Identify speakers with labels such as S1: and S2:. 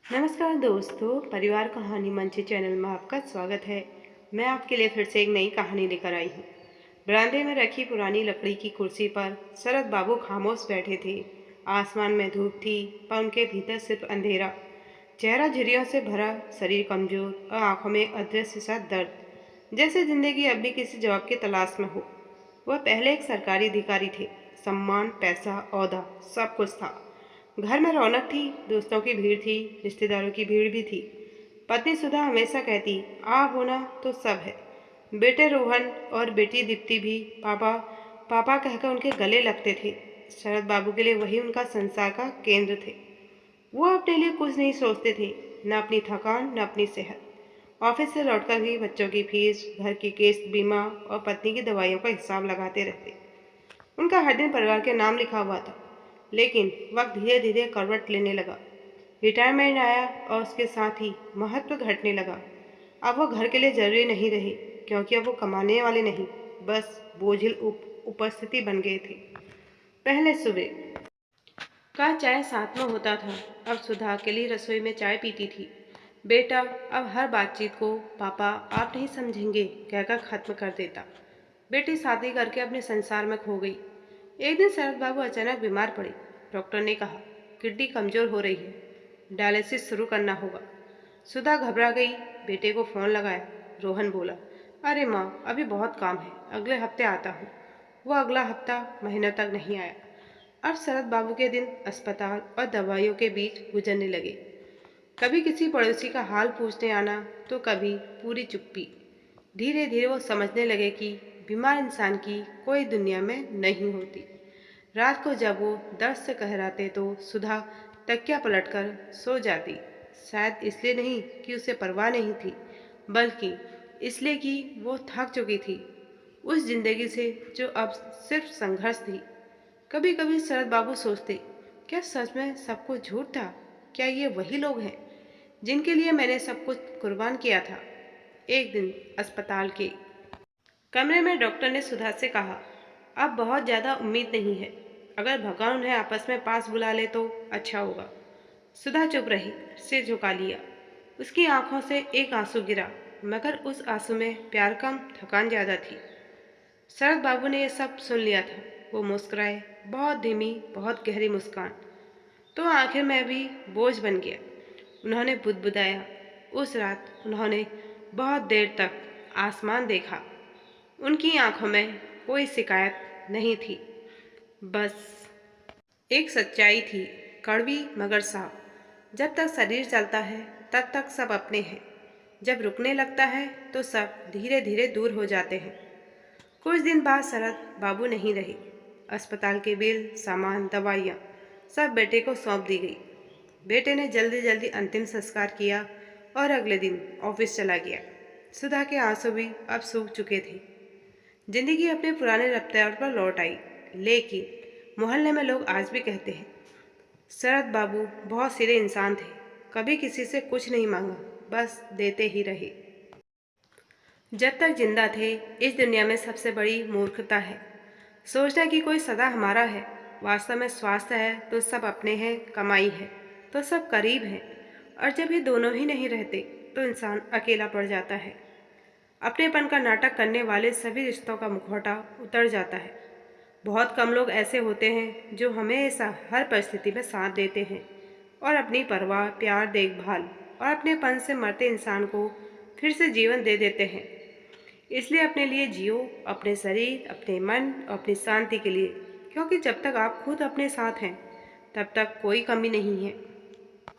S1: नमस्कार दोस्तों, परिवार कहानी मंच चैनल में आपका स्वागत है। मैं आपके लिए फिर से एक नई कहानी लेकर आई हूँ। बरामदे में रखी पुरानी लकड़ी की कुर्सी पर शरद बाबू खामोश बैठे थे। आसमान में धूप थी पर उनके भीतर सिर्फ अंधेरा। चेहरा झुर्रियों से भरा, शरीर कमजोर और आंखों में एक अदृश्य सा दर्द, जैसे जिंदगी अब भी किसी जवाब की तलाश में हो। वह पहले एक सरकारी अधिकारी थे। सम्मान, पैसा, ओहदा सब कुछ था। घर में रौनक थी, दोस्तों की भीड़ थी, रिश्तेदारों की भीड़ भी थी। पत्नी सुधा हमेशा कहती, आप होना तो सब है। बेटे रोहन और बेटी दीप्ति भी पापा पापा कहकर उनके गले लगते थे। शरद बाबू के लिए वही उनका संसार का केंद्र थे। वो अपने लिए कुछ नहीं सोचते थे, न अपनी थकान न अपनी सेहत। ऑफिस से लौटकर भी बच्चों की फीस, घर की किस्त, बीमा और पत्नी की दवाइयों का हिसाब लगाते रहते। उनका हर दिन परिवार के नाम लिखा हुआ था। लेकिन वक्त धीरे धीरे करवट लेने लगा। रिटायरमेंट आया और उसके साथ ही महत्व घटने लगा। अब वो घर के लिए जरूरी नहीं रहे, क्योंकि अब वो कमाने वाले नहीं, बस बोझिल उपस्थिति बन गए थे। पहले सुबह का चाय साथ में होता था, अब सुधा अकेली रसोई में चाय पीती थी। बेटा अब हर बातचीत को पापा आप नहीं समझेंगे कहकर खत्म कर देता। बेटी शादी करके अपने संसार में खो गई। एक दिन शरद बाबू अचानक बीमार पड़े। डॉक्टर ने कहा किडनी कमजोर हो रही है, डायलिसिस शुरू करना होगा। सुधा घबरा गई, बेटे को फोन लगाया। रोहन बोला, अरे माँ अभी बहुत काम है, अगले हफ्ते आता हूँ। वो अगला हफ्ता महीनों तक नहीं आया। अब शरद बाबू के दिन अस्पताल और दवाइयों के बीच गुजरने लगे। कभी किसी पड़ोसी का हाल पूछने आना तो कभी पूरी चुप्पी। धीरे धीरे वो समझने लगे कि बीमार इंसान की कोई दुनिया में नहीं होती। रात को जब वो दर्द से कहराते तो सुधा तकिया पलटकर सो जाती। शायद इसलिए नहीं कि उसे परवाह नहीं थी, बल्कि इसलिए कि वो थक चुकी थी उस जिंदगी से जो अब सिर्फ संघर्ष थी। कभी कभी शरद बाबू सोचते, क्या सच में सब कुछ झूठ था? क्या ये वही लोग हैं जिनके लिए मैंने सब कुछ कुर्बान किया था? एक दिन अस्पताल के कमरे में डॉक्टर ने सुधा से कहा, अब बहुत ज़्यादा उम्मीद नहीं है, अगर भगवान उन्हें आपस में पास बुला ले तो अच्छा होगा। सुधा चुप रही, सिर झुका लिया। उसकी आंखों से एक आंसू गिरा, मगर उस आंसू में प्यार कम, थकान ज़्यादा थी। शरद बाबू ने यह सब सुन लिया था। वो मुस्कुराए, बहुत धीमी, बहुत गहरी मुस्कान। तो आखिर में भी बोझ बन गया। उन्होंने बुदबुदाया, उस रात उन्होंने बहुत देर तक आसमान देखा। उनकी आंखों में कोई शिकायत नहीं थी, बस एक सच्चाई थी, कड़वी मगर साफ। जब तक शरीर चलता है तब तक सब अपने हैं, जब रुकने लगता है तो सब धीरे धीरे दूर हो जाते हैं। कुछ दिन बाद शरद बाबू नहीं रहे। अस्पताल के बिल, सामान, दवाइयाँ सब बेटे को सौंप दी गई। बेटे ने जल्दी जल्दी अंतिम संस्कार किया और अगले दिन ऑफिस चला गया। सुधा के आंसू भी अब सूख चुके थे। जिंदगी अपने पुराने रफ्तार पर लौट आई। लेकिन मोहल्ले में लोग आज भी कहते हैं, शरद बाबू बहुत सीधे इंसान थे, कभी किसी से कुछ नहीं मांगा, बस देते ही रहे। जब तक जिंदा थे, इस दुनिया में सबसे बड़ी मूर्खता है सोचना कि कोई सदा हमारा है। वास्तव में स्वास्थ्य है तो सब अपने हैं, कमाई है तो सब करीब हैं, और जब ये दोनों ही नहीं रहते तो इंसान अकेला पड़ जाता है। अपनेपन का नाटक करने वाले सभी रिश्तों का मुखौटा उतर जाता है। बहुत कम लोग ऐसे होते हैं जो हमेशा हर परिस्थिति में साथ देते हैं और अपनी परवाह, प्यार, देखभाल और अपनेपन से मरते इंसान को फिर से जीवन दे देते हैं। इसलिए अपने लिए जियो, अपने शरीर, अपने मन और अपनी शांति के लिए, क्योंकि जब तक आप खुद अपने साथ हैं तब तक कोई कमी नहीं है।